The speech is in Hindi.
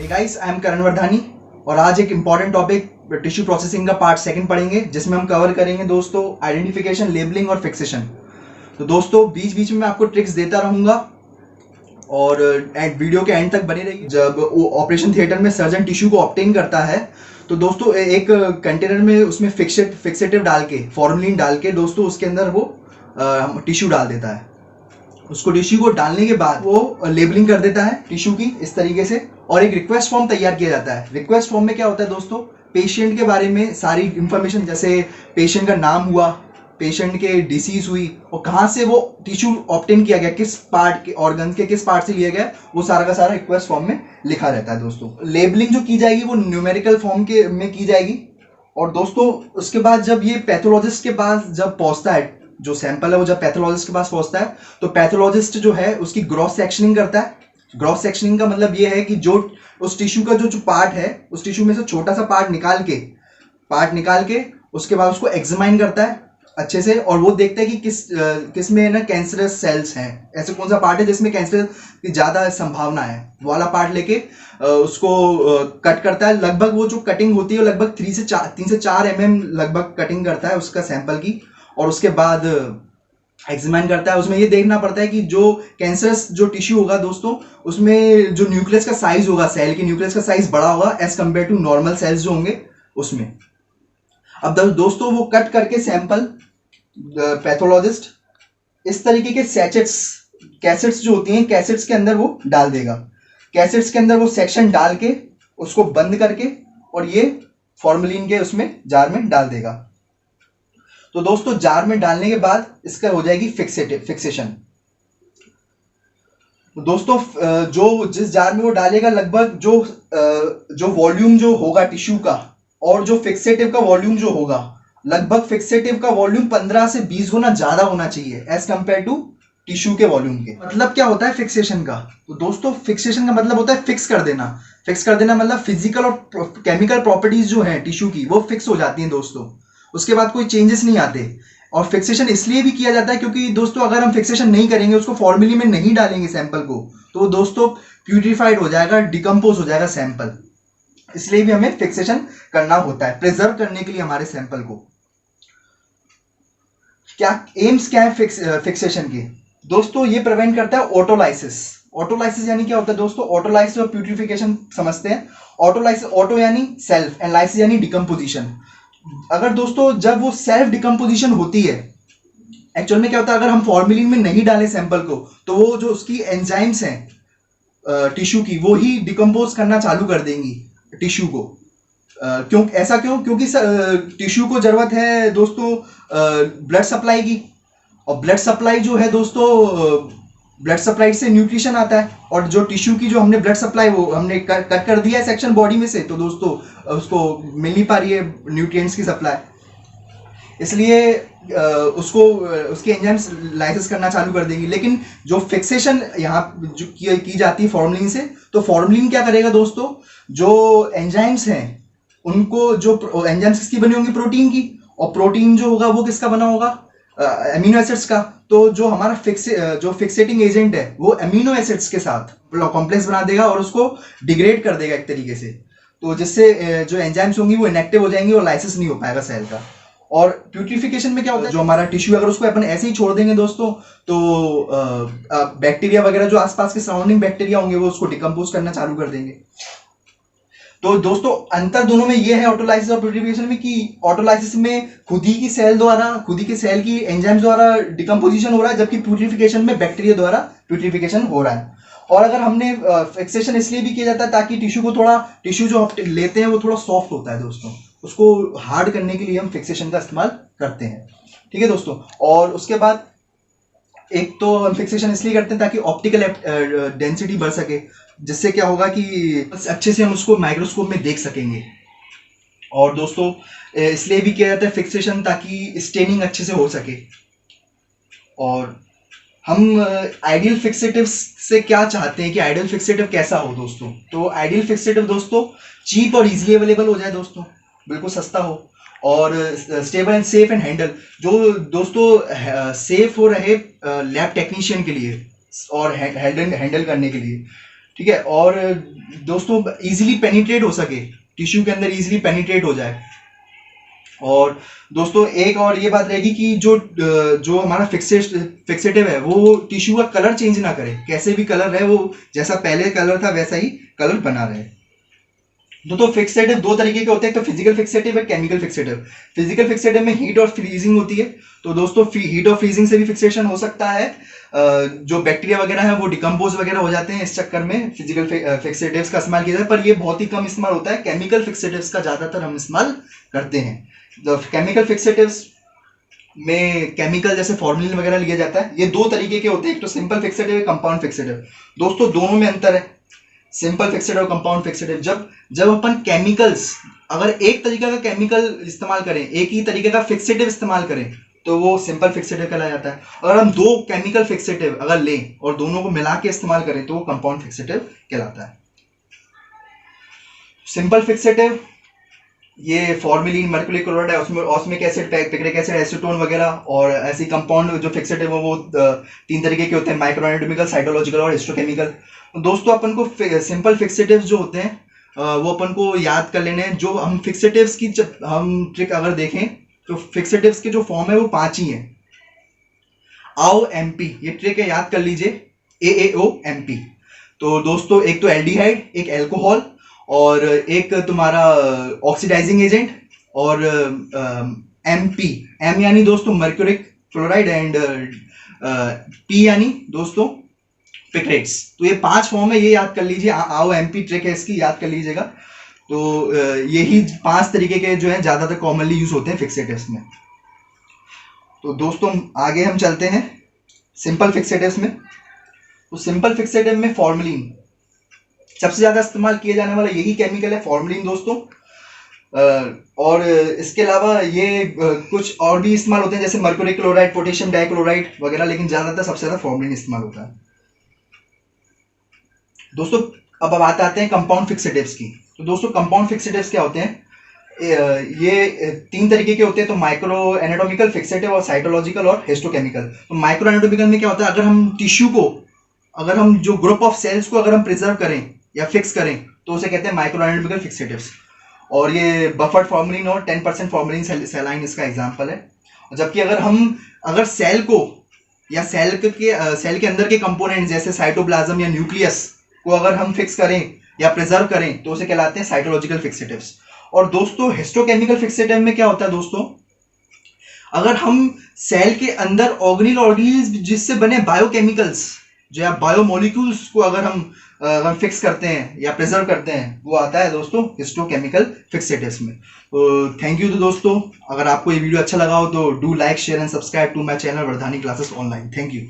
हे गाइस, आई एम करण वर्धानी और आज एक इम्पॉर्टेंट टॉपिक टिश्यू प्रोसेसिंग का पार्ट सेकंड पढ़ेंगे, जिसमें हम कवर करेंगे दोस्तों आइडेंटिफिकेशन, लेबलिंग और फिक्सेशन। तो दोस्तों बीच बीच में मैं आपको ट्रिक्स देता रहूंगा और वीडियो के एंड तक बने रहिए। जब ऑपरेशन थिएटर में सर्जन टिश्यू को ऑब्टेन करता है तो दोस्तों एक कंटेनर में उसमें फिक्सेटिव डाल के, फॉर्मलिन डाल के दोस्तों उसके अंदर वो टिश्यू डाल देता है। उसको टिश्यू को डालने के बाद वो लेबलिंग कर देता है टिश्यू की इस तरीके से, और एक रिक्वेस्ट फॉर्म तैयार किया जाता है। रिक्वेस्ट फॉर्म में क्या होता है दोस्तों, पेशेंट के बारे में सारी इंफॉर्मेशन, जैसे पेशेंट का नाम हुआ, पेशेंट के डिसीज हुई और कहाँ से वो टिश्यू ऑब्टेन किया गया, किस पार्ट के ऑर्गन के किस पार्ट से लिया गया, वो सारा का सारा रिक्वेस्ट फॉर्म में लिखा रहता है दोस्तों। लेबलिंग जो की जाएगी वो न्यूमेरिकल फॉर्म के में की जाएगी। और दोस्तों उसके बाद जब ये पैथोलॉजिस्ट के पास जब पहुंचता है, जो सैंपल है वो जब पैथोलॉजिस्ट के पास पहुंचता है तो पैथोलॉजिस्ट जो है उसकी ग्रॉस सेक्शनिंग करता है। ग्रॉस सेक्शनिंग का मतलब ये है कि जो उस टिश्यू का जो पार्ट है, उस टिश्यू में से छोटा सा पार्ट निकाल के उसके बाद उसको एग्जामाइन करता है अच्छे से, और वो देखता है कि किस में ना कैंसरस सेल्स हैं, ऐसे कौन सा पार्ट है जिसमें कैंसर की ज़्यादा संभावना है, वो वाला पार्ट लेके उसको कट करता है। लगभग वो जो कटिंग होती है लगभग 3 से 4 mm लगभग कटिंग करता है उसका सैंपल की, और उसके बाद एग्जामिन करता है। उसमें ये देखना पड़ता है कि जो कैंसरस जो टिश्यू होगा दोस्तों, उसमें जो न्यूक्लियस का साइज होगा, सेल की न्यूक्लियस का साइज बड़ा होगा as compared to normal cells जो होंगे उसमें। अब दोस्तों वो कट करके सैंपल पैथोलॉजिस्ट इस तरीके के कैसेट्स जो होती हैं, कैसेट्स के अंदर वो डाल देगा। कैसेट्स के अंदर वो सेक्शन डाल के उसको बंद करके और ये फॉर्मलिन के उसमें जार में डाल देगा। तो दोस्तों जार में डालने के बाद इसका हो जाएगी फिक्सेशन। तो दोस्तों जो जिस जार में वो डालेगा, लगभग जो वॉल्यूम जो होगा टिश्यू का और जो फिक्सेटिव का वॉल्यूम जो होगा, लगभग फिक्सेटिव का वॉल्यूम 15 से 20 गुना ज्यादा होना चाहिए एज कंपेयर टू टिश्यू के वॉल्यूम के। मतलब क्या होता है फिक्सेशन का? तो दोस्तों फिक्सेशन का मतलब होता है फिक्स कर देना। फिक्स कर देना मतलब फिजिकल और केमिकल प्रॉपर्टीज जो है टिश्यू की वो फिक्स हो जाती हैं दोस्तों, उसके बाद कोई चेंजेस नहीं आते। और फिक्सेशन इसलिए भी किया जाता है क्योंकि दोस्तों अगर हम फिक्सेशन नहीं करेंगे, उसको फॉर्मूले में नहीं डालेंगे सैंपल को, तो वो दोस्तों प्यूरिफाइड हो जाएगा, डिकम्पोज हो जाएगा सैंपल। इसलिए भी हमें फिक्सेशन करना होता है, प्रिजर्व करने के लिए हमारे सैंपल को। क्या एम्स क्या है फिक्सेशन के दोस्तों? ये प्रिवेंट करता है ऑटोलाइसिस। ऑटोलाइसिस यानी क्या होता है दोस्तों? ऑटोलाइसिस और प्यूरिफिकेशन समझते हैं। ऑटोलाइसिस, ऑटो यानी सेल्फ एंड लाइसिस यानी डिकम्पोजिशन। अगर दोस्तों जब वो सेल्फ डिकम्पोजिशन होती है, एक्चुअल में क्या होता है, अगर हम फॉर्मलिन में नहीं डालें सैंपल को, तो वो जो उसकी एंजाइम्स हैं टिश्यू की, वो ही डिकम्पोज करना चालू कर देंगी टिश्यू को। क्योंकि टिश्यू को जरूरत है दोस्तों ब्लड सप्लाई की, और ब्लड सप्लाई जो है दोस्तों, ब्लड सप्लाई से न्यूट्रिशन आता है, और जो टिश्यू की जो हमने ब्लड सप्लाई वो हमने कट कर दिया है सेक्शन बॉडी में से, तो दोस्तों उसको मिल नहीं पा रही है न्यूट्रिएंट्स की सप्लाई, इसलिए उसको उसके एंजाइम्स लाइसिस करना चालू कर देंगी। लेकिन जो फिक्सेशन यहाँ जो की जाती है फॉर्मलिन से, तो फॉर्मलिन क्या करेगा दोस्तों, जो एंजाइम्स हैं उनको, जो एंजाइम्स किसकी बनी होंगी, प्रोटीन की, और प्रोटीन जो होगा वो किसका बना होगा, अमीनो एसिड्स का। तो जो हमारा जो फिक्सेटिंग एजेंट है वो अमीनो एसिड्स के साथ कॉम्प्लेक्स बना देगा और उसको डिग्रेड कर देगा एक तरीके से, तो जिससे जो एंजाइम्स होंगी वो इनएक्टिव हो जाएंगी और लाइसिस नहीं हो पाएगा सेल का। और प्यूरिफिकेशन में क्या होता है, जो हमारा टिश्यू अगर उसको अपन ऐसे ही छोड़ देंगे दोस्तों, तो बैक्टीरिया वगैरह जो आसपास के सराउंडिंग बैक्टीरिया होंगे वो उसको डिकम्पोज करना चालू कर देंगे। तो दोस्तों अंतर दोनों में ये है ऑटोलाइसिस और प्यूरिफिकेशन में, कि ऑटोलाइसिस में खुद ही की सेल की एंजाइम्स द्वारा डिकम्पोजिशन हो रहा है, जबकि प्यूरिफिकेशन में बैक्टीरिया द्वारा प्यूरिफिकेशन हो रहा है। और अगर हमने फिक्सेशन इसलिए भी किया जाता है ताकि टिश्यू जो हम लेते हैं वो थोड़ा सॉफ्ट होता है दोस्तों, उसको हार्ड करने के लिए हम फिक्सेशन का इस्तेमाल करते हैं। ठीक है दोस्तों। और उसके बाद एक तो हम फिक्सेशन इसलिए करते हैं ताकि ऑप्टिकल डेंसिटी बढ़ सके, जिससे क्या होगा कि अच्छे से हम उसको माइक्रोस्कोप में देख सकेंगे। और दोस्तों इसलिए भी किया जाता है फिक्सेशन ताकि स्टेनिंग अच्छे से हो सके। और हम आइडियल फिक्सेटिव से क्या चाहते हैं कि आइडियल फिक्सेटिव कैसा हो दोस्तों? तो आइडियल फिक्सेटिव दोस्तों चीप और इजीली अवेलेबल हो जाए दोस्तों, बिल्कुल सस्ता हो, और stable and safe and handle, जो दोस्तों सेफ हो रहे लैब टेक्नीशियन के लिए और हैंडल करने के लिए। ठीक है, और दोस्तों इजीली पेनिट्रेट हो सके, टिश्यू के अंदर इजीली पेनिट्रेट हो जाए। और दोस्तों एक और ये बात रहेगी कि जो हमारा फिक्सेटिव है वो टिश्यू का कलर चेंज ना करे, कैसे भी कलर रहे वो जैसा पहले कलर था वैसा ही कलर बना रहे। तो फिक्सेटिव दो तरीके के होते हैं, तो फिजिकल फिक्सेटिव है, केमिकल फिक्सेटिव। फिजिकल फिक्सेटिव में हीट और फ्रीजिंग होती है, तो दोस्तों हीट और फ्रीजिंग से भी फिक्सेशन हो सकता है। जो बैक्टीरिया वगैरह है वो डिकम्पोज वगैरह हो जाते हैं, इस चक्कर में फिजिकल फिक्सेटिव्स का इस्तेमाल किया जाता है, पर ये बहुत ही कम इस्तेमाल होता है। केमिकल फिक्सेटिव्स का ज्यादातर हम इस्तेमाल करते हैं। केमिकल फिक्सेटिव्स में केमिकल जैसे फॉर्मलिन वगैरह लिया जाता है। ये दो तरीके के होते हैं, एक तो सिंपल फिक्सेटिव, कंपाउंड फिक्सेटिव। दोस्तों दोनों में अंतर है, सिंपल फिक्सेटिव और कंपाउंड फिक्सेटिव। जब अपन केमिकल्स, अगर एक तरीके का केमिकल इस्तेमाल करें, एक ही तरीके का फिक्सेटिव इस्तेमाल करें, तो वो सिंपल फिक्सेटिव कहलाया जाता है। अगर हम दो केमिकल फिक्सेटिव अगर लें और दोनों को मिला के इस्तेमाल करें तो वो कंपाउंड फिक्सेटिव कहलाता है। सिंपल फिक्सेटिव ये formalin, mercury chloride, osmic acid, picric acid, acetone वगैरह, और ऐसी कंपाउंड जो फिक्सेटिव है वो तीन तरीके के होते हैं, माइक्रो एनाटॉमिकल, साइटोलॉजिकल और हिस्टोकेमिकल। दोस्तों अपन को सिंपल फिक्सेटिव जो होते हैं वो अपन को याद कर लेने हैं। जो हम फिक्सेटिव्स की हम ट्रिक अगर देखें तो फिक्सेटिव्स के जो फॉर्म है वो 5 ही हैं। आओ एमपी, ये ट्रिक है, याद कर लीजिए, AAO-MP। तो दोस्तों एक तो एल्डिहाइड, एक एल्कोहल, और एक तुम्हारा ऑक्सीडाइजिंग एजेंट, और MP, M यानी दोस्तों मर्क्यूरिक क्लोराइड, एंड P यानी दोस्तों पिक्रेट्स। तो ये 5 फॉर्म है, ये याद कर लीजिए। आओ एमपी ट्रिक है इसकी, याद कर लीजिएगा। तो यही 5 तरीके के जो है ज्यादातर कॉमनली यूज होते हैं फिक्सेटिव्स में। तो दोस्तों आगे हम चलते हैं सिंपल फिक्सेटिव्स में। तो सिंपल फिक्सेटिव में फॉर्मलिन सबसे ज्यादा इस्तेमाल किया जाने वाला यही केमिकल है, फॉर्मलिन दोस्तों। और इसके अलावा ये कुछ और भी इस्तेमाल होते हैं, जैसे मर्क्यूरी क्लोराइड, पोटेशियम डाइक्लोराइड वगैरह, लेकिन ज्यादातर सबसे ज्यादा फॉर्मलिन इस्तेमाल होता है। दोस्तों अब बात आते हैं कंपाउंड फिक्सेटिव्स की। तो दोस्तों कंपाउंड फिक्सेटिव्स क्या होते हैं? ये 3 तरीके के होते हैं, तो माइक्रो एनाटॉमिकल फिक्सेटिव, और साइटोलॉजिकल और हिस्टोकेमिकल। तो माइक्रो एनाटॉमिकल में क्या होता है, अगर हम टिश्यू को, अगर हम जो ग्रुप ऑफ सेल्स को अगर हम प्रिजर्व करें या फिक्स करें तो उसे कहते हैं माइक्रो एनाटॉमिकल फिक्सेटिव्स। और ये बफर्ड फॉर्मलिन और 10% फॉर्मलिन सैलाइन इसका एग्जांपल है। जबकि अगर सेल को या सेल के अंदर के कंपोनेंट जैसे साइटोप्लाज्म या न्यूक्लियस को अगर हम फिक्स करें या प्रिजर्व करें तो उसे कहलाते हैं साइटोलॉजिकल फिक्सेटिव्स। और दोस्तों हिस्टोकेमिकल फिक्सेटिव में क्या होता है दोस्तों, अगर हम सेल के अंदर ऑर्गेनिल्स जिससे बने बायोकेमिकल्स, जो या बायोमोलिक्यूल्स को अगर हम फिक्स करते हैं या प्रिजर्व करते हैं, वो आता है दोस्तों हिस्टोकेमिकल फिक्सेटिव्स में। तो थैंक यू। तो दोस्तों अगर आपको ये वीडियो अच्छा लगा हो तो do like, share and subscribe to my channel Vardani classes online. Thank you.